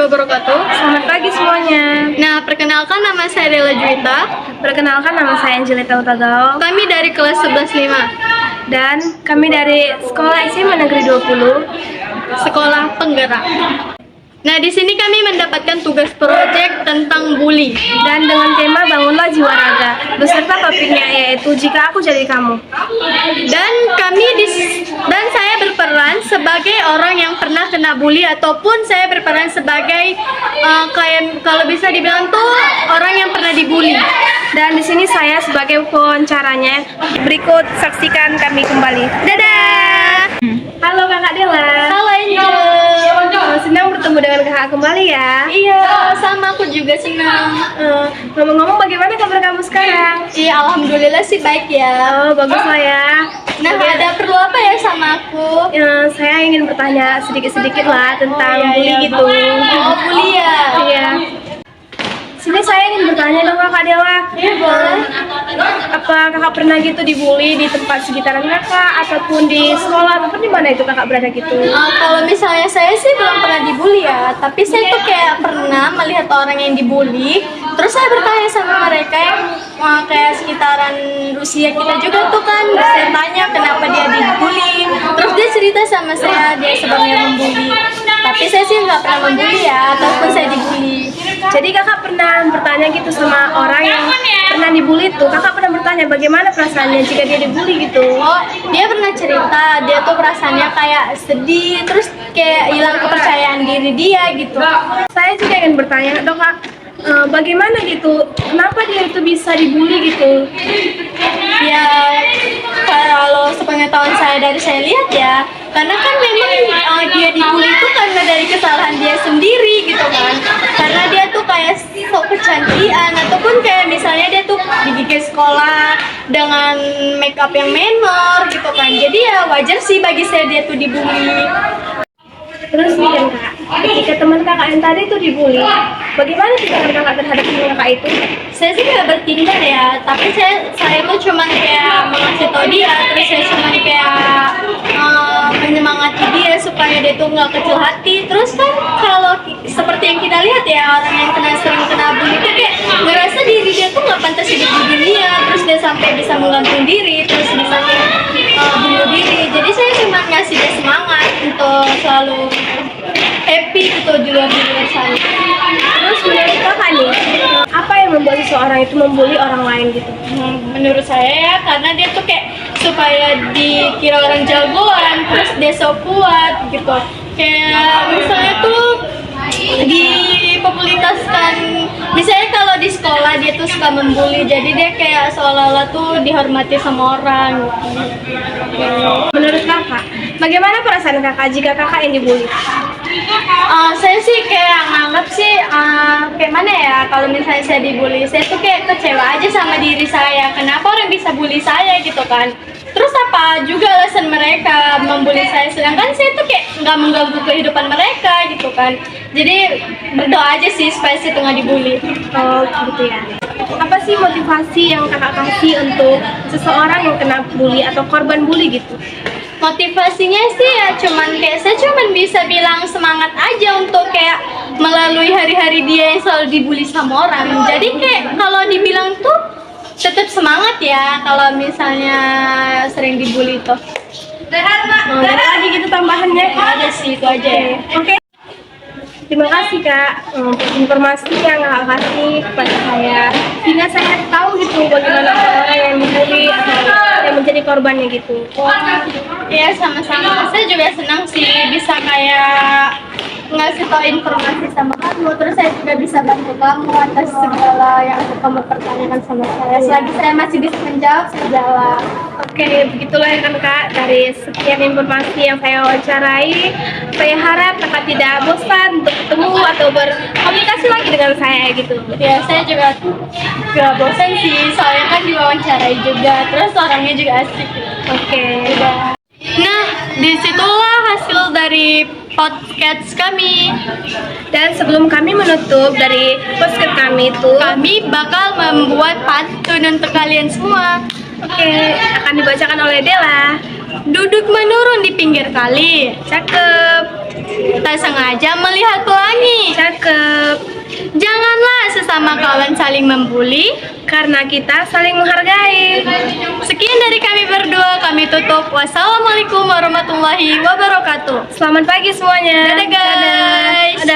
wabarakatuh. Selamat pagi semuanya. Nah, perkenalkan nama saya Dela Juwita. Perkenalkan nama saya Angelita Utagao. Kami dari kelas 11.5, Dan kami dari Sekolah SMA Negeri 20. Sekolah Penggerak. Nah, di sini kami mendapatkan tugas proyek tentang bully. Dan dengan tema Bangunlah Jiwa Raga. Beserta topiknya yaitu Jika Aku Jadi Kamu. Dan saya berperan sebagai orang yang pernah kena bully, ataupun saya berperan sebagai kayak kalau bisa dibilang tuh orang yang pernah dibully. Dan di sini saya sebagai pewawancaranya. Berikut saksikan kami kembali. Dadah. Halo Kakak Dela. Halo Angel. Senang bertemu dengan Kakak kembali ya. Iya, sama aku juga senang. Ngomong-ngomong, bagaimana kabar kamu sekarang? Iya, alhamdulillah sih baik ya. Oh, bagus lah ya. Nah, ada perlu apa ya sama aku? Saya ingin bertanya sedikit-sedikit lah tentang iya, bully iya. gitu. Oh, bully ya? Iya. Sini saya ingin bertanya dong Kakak Dewa. Iya, boleh. Apa kakak pernah gitu dibully di tempat sekitaran kakak, ataupun di sekolah, ataupun di mana itu kakak berada gitu? Kalau misalnya saya sih belum pernah dibully ya, tapi saya tuh kayak pernah melihat orang yang dibully. Terus saya bertanya sama mereka yang kayak sekitaran usia kita juga tuh kan. Saya tanya kenapa dia dibully. Terus dia cerita sama saya dia sebabnya membully. Tapi saya sih nggak pernah membully ya, ataupun saya dibully. Jadi kakak pernah bertanya gitu sama orang yang pernah dibully tuh, kakak pernah bertanya bagaimana perasaannya jika dia dibully gitu? Oh, dia pernah cerita, dia tuh perasaannya kayak sedih, terus kayak hilang kepercayaan diri dia gitu. Saya juga ingin bertanya dong kak, bagaimana gitu, kenapa dia itu bisa dibully gitu? Ya, kalau sepengetahuan saya dari saya lihat ya, karena kan memang dia dibully itu karena dari kesalahan dia sendiri gitu kan. Karena dia tuh kayak sok kecantikan, ataupun kayak misalnya dia tuh di sekolah dengan make up yang menor gitu kan. Jadi ya wajar sih bagi saya dia tuh dibully. Terus nih kan kak, ketika teman kakak yang tadi itu dibully, bagaimana tindakan kakak terhadap teman kakak itu? Saya sih nggak bertindak ya, tapi saya tuh cuman kayak mengasih tau dia, terus saya cuman kayak menyemangati dia supaya dia tuh nggak kecil hati. Terus kan kalau seperti yang kita lihat ya, orang yang sering kena bully itu kayak ngerasa diri dia tuh nggak pantas hidup di dunia, terus dia sampai bisa menggantung diri, terus bisa bunuh diri. Jadi saya cuma ngasih dia semangat untuk selalu happy gitu di luar sana. Terus menurut kakak nih, apa yang membuat seseorang itu membuli orang lain gitu? Menurut saya ya, karena dia tuh kayak supaya dikira orang jagoan, terus dia sok kuat gitu. Kayak misalnya tuh dipopulitaskan, misalnya kalau di sekolah dia tuh suka membuli, jadi dia kayak seolah-olah tuh dihormati sama orang gitu. Menurut kakak, bagaimana perasaan kakak jika kakak yang dibully? Saya sih kayak nganggap sih kayak mana ya, kalau misalnya saya dibully, saya tuh kayak kecewa aja sama diri saya. Kenapa orang bisa bully saya gitu kan? Terus apa juga alasan mereka membuli saya, sedangkan saya tuh kayak nggak mengganggu kehidupan mereka gitu kan. Jadi berdoa aja sih supaya saya tuh nggak dibully. Oh gitu ya. Apa sih motivasi yang kakak kasih untuk seseorang yang kena bully atau korban bully gitu? Motivasinya sih ya saya cuman bisa bilang semangat aja untuk kayak melalui hari-hari dia yang selalu dibully sama orang. Jadi kayak kalau dibilang tuh tetap semangat ya kalau misalnya sering dibully tuh. Ada lagi gitu tambahannya? Ada sih, itu aja ya. Oke. Terima kasih kak untuk informasi yang kakak kasih kepada saya, sehingga saya tahu gitu bagaimana orang yang dibully atau yang menjadi korbannya gitu. Iya, sama-sama. Saya juga senang sih bisa kayak ngasih tau informasi sama kamu, terus saya juga bisa bantu kamu atas segala yang kamu pertanyakan sama saya. Selagi saya masih bisa menjawab segala. Oke, begitulah ya kan kak, dari sekian informasi yang saya wawancarai. Saya harap kakak tidak bosan untuk ketemu atau berkomunikasi lagi dengan saya gitu. Ya, saya juga gak bosan sih, soalnya kan diwawancarai juga, terus orangnya juga asik. Oke. Nah, disitulah hasil dari podcast kami. Dan sebelum kami menutup dari podcast kami itu, Kami bakal membuat pantun untuk kalian semua. oke, akan dibacakan oleh Dela. Duduk menurun di pinggir kali. Cakep. Tak sengaja melihat pelangi. Cakep. Janganlah sesama kawan saling membuli. Karena kita saling menghargai. Sekian dari kami berdua, kami tutup. Wassalamualaikum warahmatullahi wabarakatuh. Selamat pagi semuanya. Dadah guys. Dadah.